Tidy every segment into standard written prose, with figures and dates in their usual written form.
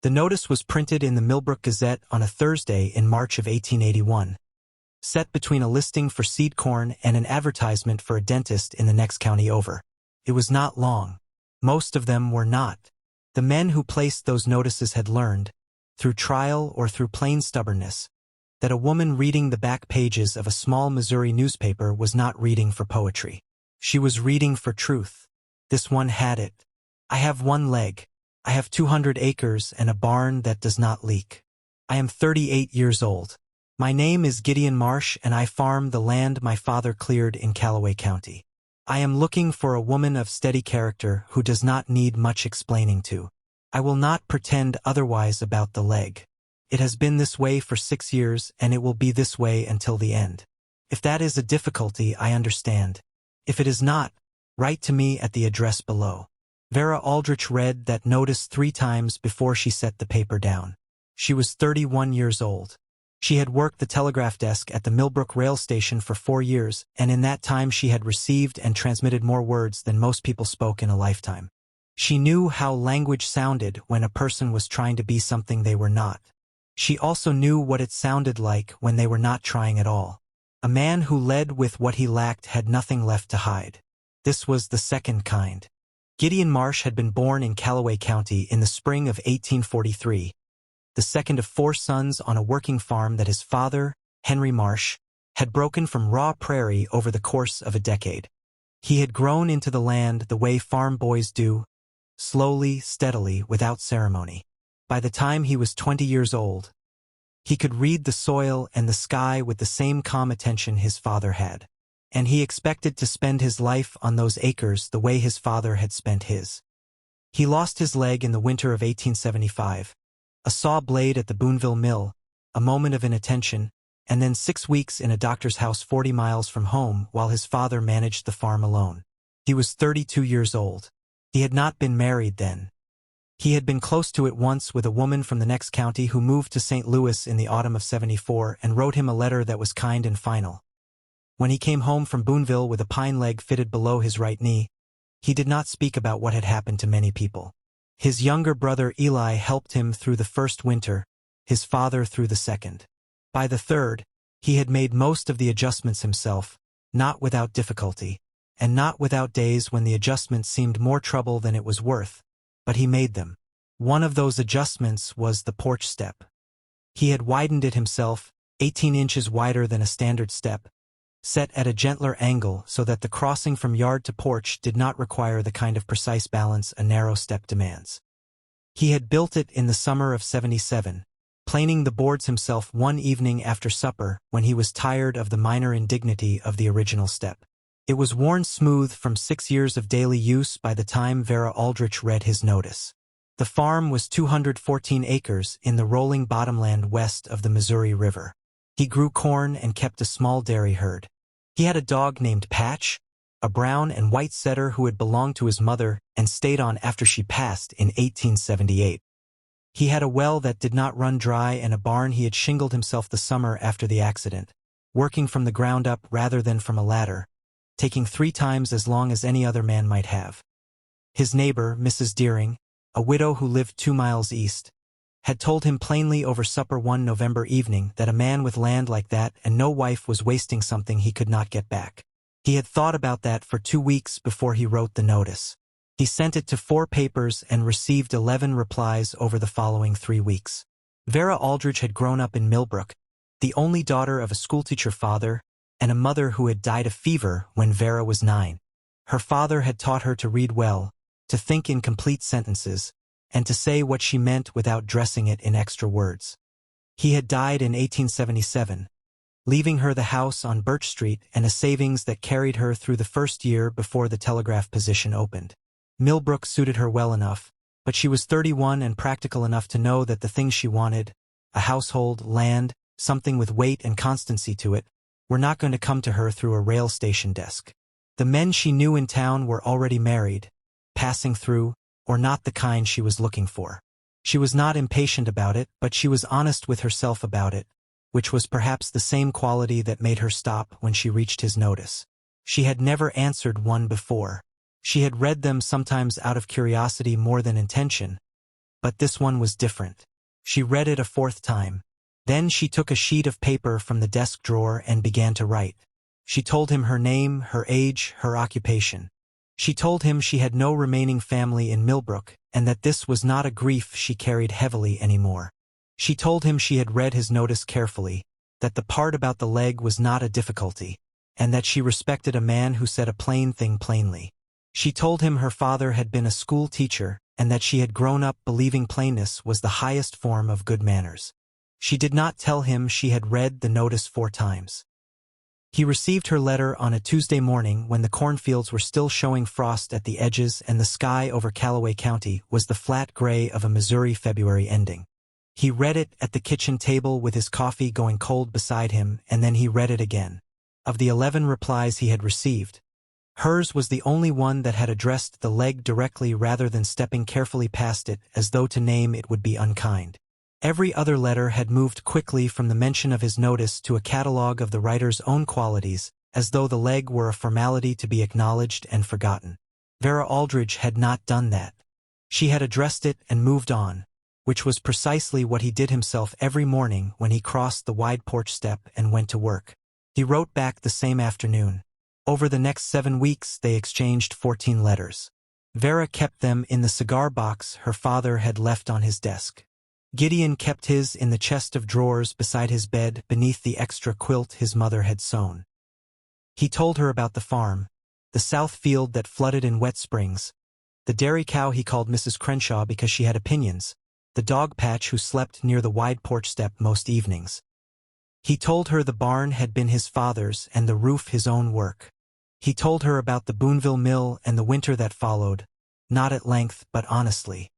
The notice was printed in the Millbrook Gazette on a Thursday in March of 1881, set between a listing for seed corn and an advertisement for a dentist in the next county over. It was not long. Most of them were not. The men who placed those notices had learned, through trial or through plain stubbornness, that a woman reading the back pages of a small Missouri newspaper was not reading for poetry. She was reading for truth. This one had it. I have one leg. I have 200 acres and a barn that does not leak. I am 38 years old. My name is Gideon Marsh and I farm the land my father cleared in Callaway County. I am looking for a woman of steady character who does not need much explaining to. I will not pretend otherwise about the leg. It has been this way for 6 years and it will be this way until the end. If that is a difficulty, I understand. If it is not, write to me at the address below. Vera Aldrich read that notice 3 times before she set the paper down. She was 31 years old. She had worked the telegraph desk at the Millbrook rail station for 4 years, and in that time she had received and transmitted more words than most people spoke in a lifetime. She knew how language sounded when a person was trying to be something they were not. She also knew what it sounded like when they were not trying at all. A man who led with what he lacked had nothing left to hide. This was the second kind. Gideon Marsh had been born in Callaway County in the spring of 1843, the second of 4 sons on a working farm that his father, Henry Marsh, had broken from raw prairie over the course of a decade. He had grown into the land the way farm boys do, slowly, steadily, without ceremony. By the time he was 20 years old, he could read the soil and the sky with the same calm attention his father had. And he expected to spend his life on those acres the way his father had spent his. He lost his leg in the winter of 1875, a saw blade at the Boonville mill, a moment of inattention, and then 6 weeks in a doctor's house 40 miles from home while his father managed the farm alone. He was 32 years old. He had not been married then. He had been close to it once with a woman from the next county who moved to St. Louis in the autumn of '74 and wrote him a letter that was kind and final. When he came home from Boonville with a pine leg fitted below his right knee, he did not speak about what had happened to many people. His younger brother Eli helped him through the first winter, his father through the second. By the third, he had made most of the adjustments himself, not without difficulty, and not without days when the adjustments seemed more trouble than it was worth, but he made them. One of those adjustments was the porch step. He had widened it himself, 18 inches wider than a standard step, set at a gentler angle so that the crossing from yard to porch did not require the kind of precise balance a narrow step demands. He had built it in the summer of '77, planing the boards himself one evening after supper when he was tired of the minor indignity of the original step. It was worn smooth from 6 years of daily use by the time Vera Aldrich read his notice. The farm was 214 acres in the rolling bottomland west of the Missouri River. He grew corn and kept a small dairy herd. He had a dog named Patch, a brown and white setter who had belonged to his mother and stayed on after she passed in 1878. He had a well that did not run dry and a barn he had shingled himself the summer after the accident, working from the ground up rather than from a ladder, taking 3 times as long as any other man might have. His neighbor, Mrs. Deering, a widow who lived 2 miles east, had told him plainly over supper one November evening that a man with land like that and no wife was wasting something he could not get back. He had thought about that for 2 weeks before he wrote the notice. He sent it to 4 papers and received 11 replies over the following 3 weeks. Vera Aldrich had grown up in Millbrook, the only daughter of a schoolteacher father and a mother who had died of fever when Vera was 9. Her father had taught her to read well, to think in complete sentences, and to say what she meant without dressing it in extra words. He had died in 1877, leaving her the house on Birch Street and a savings that carried her through the first year before the telegraph position opened. Millbrook suited her well enough, but she was 31 and practical enough to know that the things she wanted, a household, land, something with weight and constancy to it, were not going to come to her through a rail station desk. The men she knew in town were already married, passing through, or not the kind she was looking for. She was not impatient about it, but she was honest with herself about it, which was perhaps the same quality that made her stop when she reached his notice. She had never answered one before. She had read them sometimes out of curiosity more than intention, But this one was different. She read it a fourth time. Then she took a sheet of paper from the desk drawer and began to write. She told him her name, her age, her occupation. She told him she had no remaining family in Millbrook, and that this was not a grief she carried heavily anymore. She told him she had read his notice carefully, that the part about the leg was not a difficulty, and that she respected a man who said a plain thing plainly. She told him her father had been a school teacher, and that she had grown up believing plainness was the highest form of good manners. She did not tell him she had read the notice 4 times. He received her letter on a Tuesday morning when the cornfields were still showing frost at the edges and the sky over Callaway County was the flat gray of a Missouri February ending. He read it at the kitchen table with his coffee going cold beside him, and then he read it again. Of the 11 replies he had received, hers was the only one that had addressed the leg directly rather than stepping carefully past it as though to name it would be unkind. Every other letter had moved quickly from the mention of his notice to a catalogue of the writer's own qualities, as though the leg were a formality to be acknowledged and forgotten. Vera Aldrich had not done that. She had addressed it and moved on, which was precisely what he did himself every morning when he crossed the wide porch step and went to work. He wrote back the same afternoon. Over the next 7 weeks they exchanged 14 letters. Vera kept them in the cigar box her father had left on his desk. Gideon kept his in the chest of drawers beside his bed beneath the extra quilt his mother had sewn. He told her about the farm, the south field that flooded in wet springs, the dairy cow he called Mrs. Crenshaw because she had opinions, the dog patch who slept near the wide porch step most evenings. He told her the barn had been his father's and the roof his own work. He told her about the Boonville mill and the winter that followed, not at length but honestly.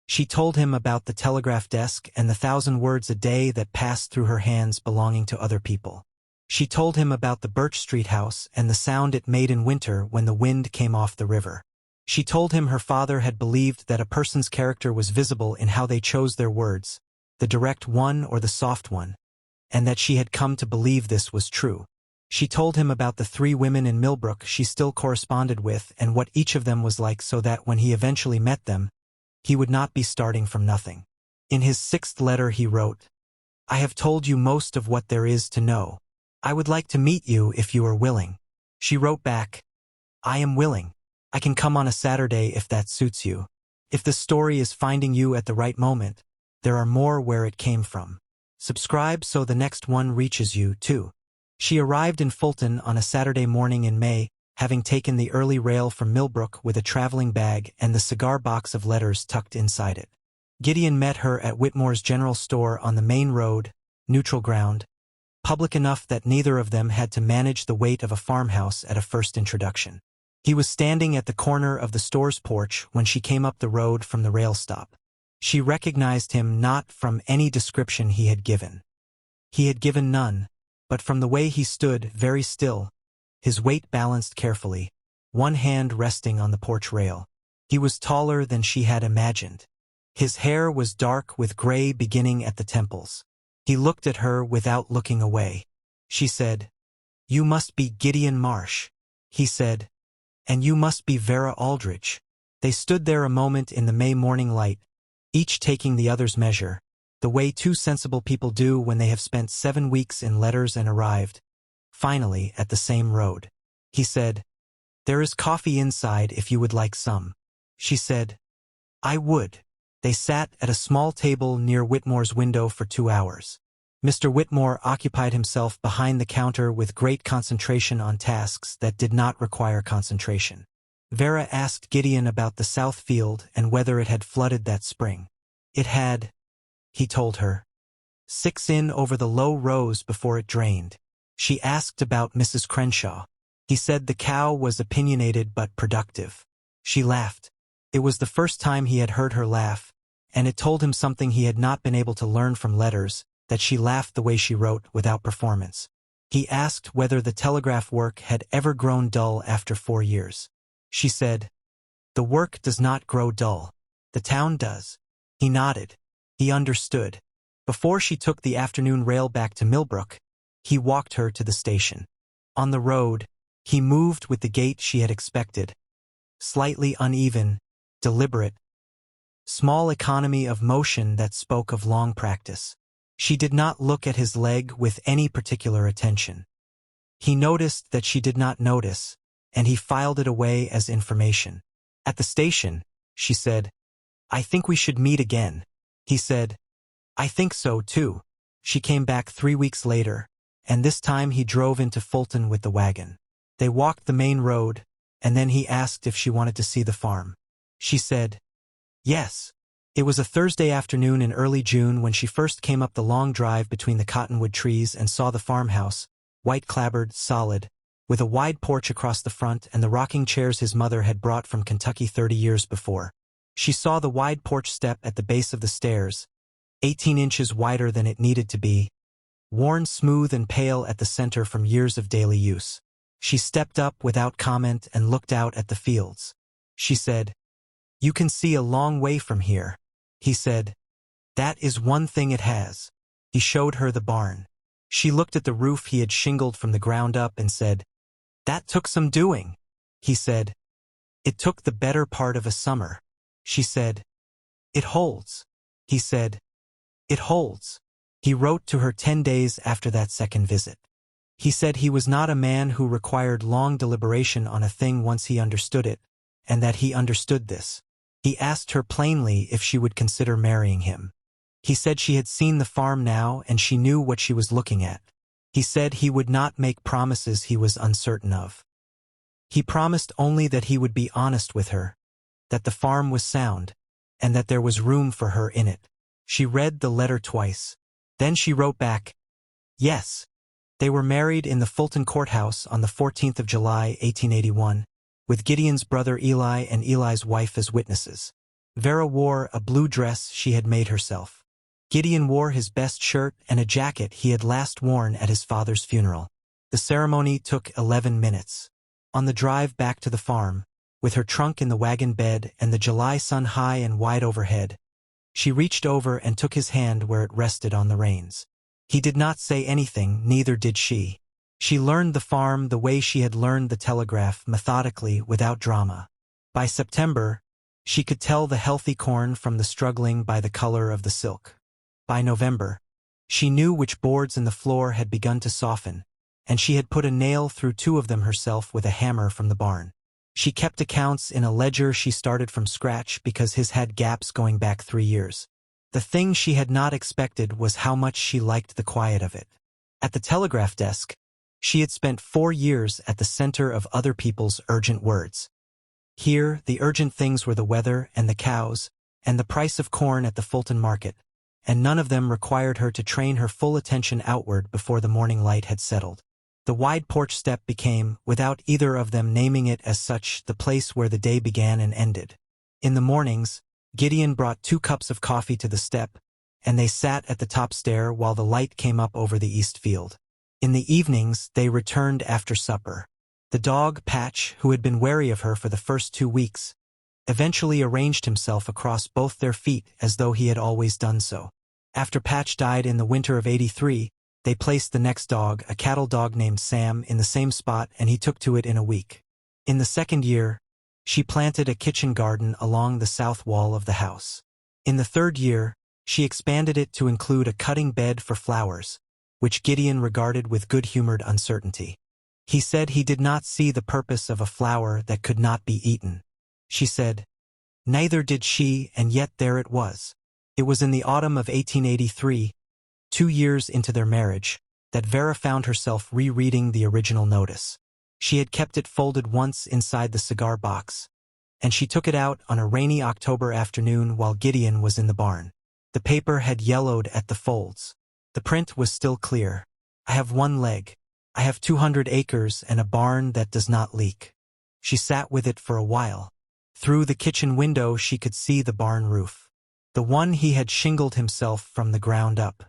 She told him about the telegraph desk and the 1,000 words a day that passed through her hands belonging to other people. She told him about the Birch Street house and the sound it made in winter when the wind came off the river. She told him her father had believed that a person's character was visible in how they chose their words, the direct one or the soft one, and that she had come to believe this was true. She told him about the 3 women in Millbrook she still corresponded with and what each of them was like so that when he eventually met them, he would not be starting from nothing. In his 6th letter he wrote, "I have told you most of what there is to know. I would like to meet you if you are willing." She wrote back, "I am willing. I can come on a Saturday if that suits you. If the story is finding you at the right moment, there are more where it came from. Subscribe so the next one reaches you, too." She arrived in Fulton on a Saturday morning in May, having taken the early rail from Millbrook with a traveling bag and the cigar box of letters tucked inside it. Gideon met her at Whitmore's general store on the main road, neutral ground, public enough that neither of them had to manage the weight of a farmhouse at a first introduction. He was standing at the corner of the store's porch when she came up the road from the rail stop. She recognized him not from any description he had given. He had given none, but from the way he stood very still, his weight balanced carefully, one hand resting on the porch rail. He was taller than she had imagined. His hair was dark with gray beginning at the temples. He looked at her without looking away. She said, "You must be Gideon Marsh." He said, "And you must be Vera Aldrich." They stood there a moment in the May morning light, each taking the other's measure, the way 2 sensible people do when they have spent 7 weeks in letters and arrived, finally, at the same road. He said, "There is coffee inside if you would like some." She said, "I would." They sat at a small table near Whitmore's window for 2 hours. Mr. Whitmore occupied himself behind the counter with great concentration on tasks that did not require concentration. Vera asked Gideon about the south field and whether it had flooded that spring. It had, he told her. 6 in over the low rows before it drained. She asked about Mrs. Crenshaw. He said the cow was opinionated but productive. She laughed. It was the first time he had heard her laugh, and it told him something he had not been able to learn from letters, that she laughed the way she wrote without performance. He asked whether the telegraph work had ever grown dull after 4 years. She said, "The work does not grow dull. The town does." He nodded. He understood. Before she took the afternoon rail back to Millbrook, he walked her to the station. On the road, he moved with the gait she had expected. Slightly uneven, deliberate, small economy of motion that spoke of long practice. She did not look at his leg with any particular attention. He noticed that she did not notice, and he filed it away as information. At the station, she said, "I think we should meet again." He said, "I think so too." She came back 3 weeks later, and this time he drove into Fulton with the wagon. They walked the main road, and then he asked if she wanted to see the farm. She said, "Yes." It was a Thursday afternoon in early June when she first came up the long drive between the cottonwood trees and saw the farmhouse, white-clapboard, solid, with a wide porch across the front and the rocking chairs his mother had brought from Kentucky 30 years before. She saw the wide porch step at the base of the stairs, 18 inches wider than it needed to be, worn smooth and pale at the center from years of daily use. She stepped up without comment and looked out at the fields. She said, "You can see a long way from here." He said, "That is one thing it has." He showed her the barn. She looked at the roof he had shingled from the ground up and said, "That took some doing." He said, "It took the better part of a summer." She said, "It holds." He said, "It holds." He wrote to her 10 days after that second visit. He said he was not a man who required long deliberation on a thing once he understood it, and that he understood this. He asked her plainly if she would consider marrying him. He said she had seen the farm now and she knew what she was looking at. He said he would not make promises he was uncertain of. He promised only that he would be honest with her, that the farm was sound, and that there was room for her in it. She read the letter twice. Then she wrote back, "Yes." They were married in the Fulton courthouse on the 14th of July, 1881, with Gideon's brother Eli and Eli's wife as witnesses. Vera wore a blue dress she had made herself. Gideon wore his best shirt and a jacket he had last worn at his father's funeral. The ceremony took 11 minutes. On the drive back to the farm, with her trunk in the wagon bed and the July sun high and wide overhead, she reached over and took his hand where it rested on the reins. He did not say anything, neither did she. She learned the farm the way she had learned the telegraph, methodically, without drama. By September, she could tell the healthy corn from the struggling by the color of the silk. By November, she knew which boards in the floor had begun to soften, and she had put a nail through 2 of them herself with a hammer from the barn. She kept accounts in a ledger she started from scratch because his had gaps going back 3 years. The thing she had not expected was how much she liked the quiet of it. At the telegraph desk, she had spent 4 years at the center of other people's urgent words. Here, the urgent things were the weather and the cows and the price of corn at the Fulton market, and none of them required her to train her full attention outward before the morning light had settled. The wide porch step became, without either of them naming it as such, the place where the day began and ended. In the mornings, Gideon brought 2 cups of coffee to the step, and they sat at the top stair while the light came up over the east field. In the evenings, they returned after supper. The dog, Patch, who had been wary of her for the first 2 weeks, eventually arranged himself across both their feet as though he had always done so. After Patch died in the winter of '83, they placed the next dog, a cattle dog named Sam, in the same spot, and he took to it in a week. In the second year, she planted a kitchen garden along the south wall of the house. In the third year, she expanded it to include a cutting bed for flowers, which Gideon regarded with good-humored uncertainty. He said he did not see the purpose of a flower that could not be eaten. She said, neither did she, and yet there it was. It was in the autumn of 1883, 2 years into their marriage, that Vera found herself rereading the original notice. She had kept it folded once inside the cigar box, and she took it out on a rainy October afternoon while Gideon was in the barn. The paper had yellowed at the folds. The print was still clear. I have 1 leg. I have 200 acres and a barn that does not leak. She sat with it for a while. Through the kitchen window she could see the barn roof, the one he had shingled himself from the ground up,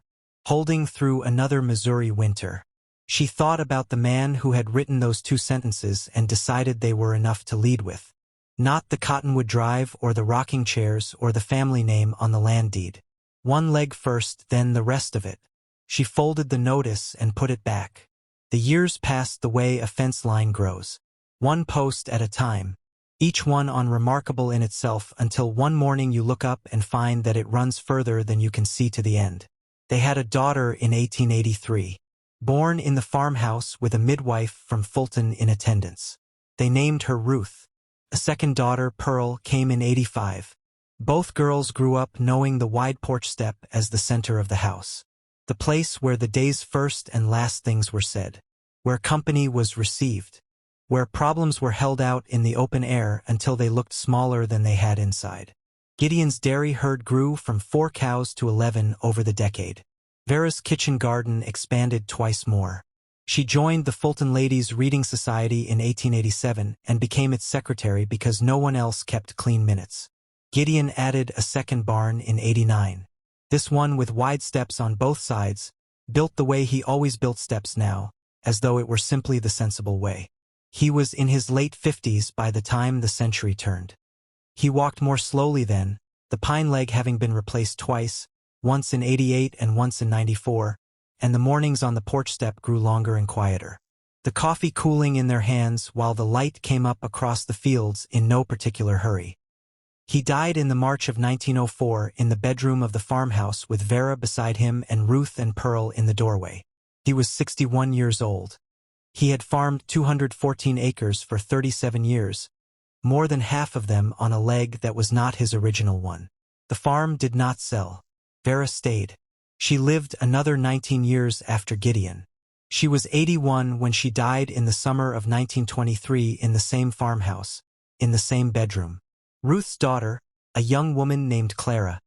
holding through another Missouri winter. She thought about the man who had written those 2 sentences and decided they were enough to lead with. Not the Cottonwood Drive or the rocking chairs or the family name on the land deed. 1 leg first, then the rest of it. She folded the notice and put it back. The years passed the way a fence line grows, 1 post at a time, each one unremarkable in itself until one morning you look up and find that it runs further than you can see to the end. They had a daughter in 1883, born in the farmhouse with a midwife from Fulton in attendance. They named her Ruth. A second daughter, Pearl, came in 85. Both girls grew up knowing the wide porch step as the center of the house, the place where the day's first and last things were said, where company was received, where problems were held out in the open air until they looked smaller than they had inside. Gideon's dairy herd grew from 4 cows to 11 over the decade. Vera's kitchen garden expanded twice more. She joined the Fulton Ladies' Reading Society in 1887 and became its secretary because no one else kept clean minutes. Gideon added a second barn in 89. This one with wide steps on both sides, built the way he always built steps now, as though it were simply the sensible way. He was in his late 50s by the time the century turned. He walked more slowly then, the pine leg having been replaced twice, once in 88 and once in 94, and the mornings on the porch step grew longer and quieter. The coffee cooling in their hands while the light came up across the fields in no particular hurry. He died in the March of 1904 in the bedroom of the farmhouse with Vera beside him and Ruth and Pearl in the doorway. He was 61 years old. He had farmed 214 acres for 37 years, more than half of them on a leg that was not his original one. The farm did not sell. Vera stayed. She lived another 19 years after Gideon. She was 81 when she died in the summer of 1923 in the same farmhouse, in the same bedroom. Ruth's daughter, a young woman named Clara,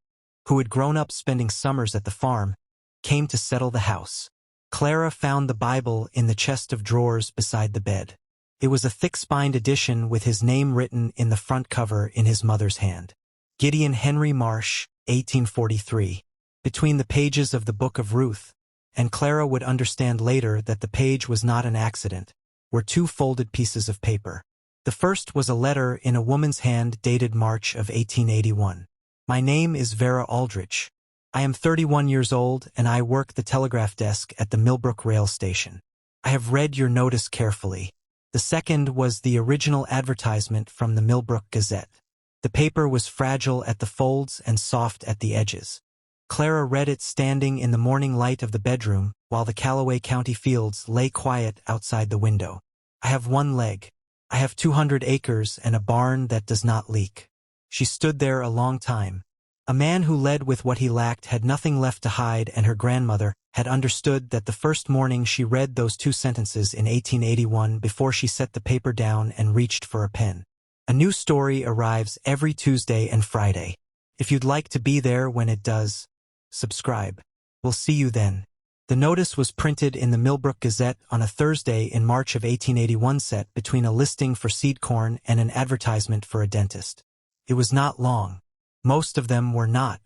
who had grown up spending summers at the farm, came to settle the house. Clara found the Bible in the chest of drawers beside the bed. It was a thick-spined edition with his name written in the front cover in his mother's hand. Gideon Henry Marsh, 1843. Between the pages of the Book of Ruth, and Clara would understand later that the page was not an accident, were 2 folded pieces of paper. The first was a letter in a woman's hand dated March of 1881. My name is Vera Aldrich. I am 31 years old and I work the telegraph desk at the Millbrook rail station. I have read your notice carefully. The second was the original advertisement from the Millbrook Gazette. The paper was fragile at the folds and soft at the edges. Clara read it standing in the morning light of the bedroom while the Callaway County fields lay quiet outside the window. I have 1 leg. I have 200 acres and a barn that does not leak. She stood there a long time. A man who led with what he lacked had nothing left to hide, and her grandmother had understood that the first morning she read those 2 sentences in 1881 before she set the paper down and reached for a pen. A new story arrives every Tuesday and Friday. If you'd like to be there when it does, subscribe. We'll see you then. The notice was printed in the Millbrook Gazette on a Thursday in March of 1881, set between a listing for seed corn and an advertisement for a dentist. It was not long. Most of them were not.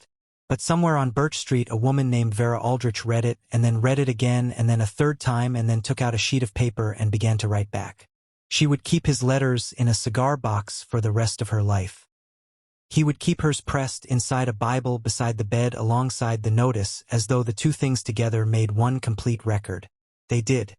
But somewhere on Birch Street a woman named Vera Aldrich read it and then read it again and then a third time and then took out a sheet of paper and began to write back. She would keep his letters in a cigar box for the rest of her life. He would keep hers pressed inside a Bible beside the bed alongside the notice as though the 2 things together made one complete record. They did.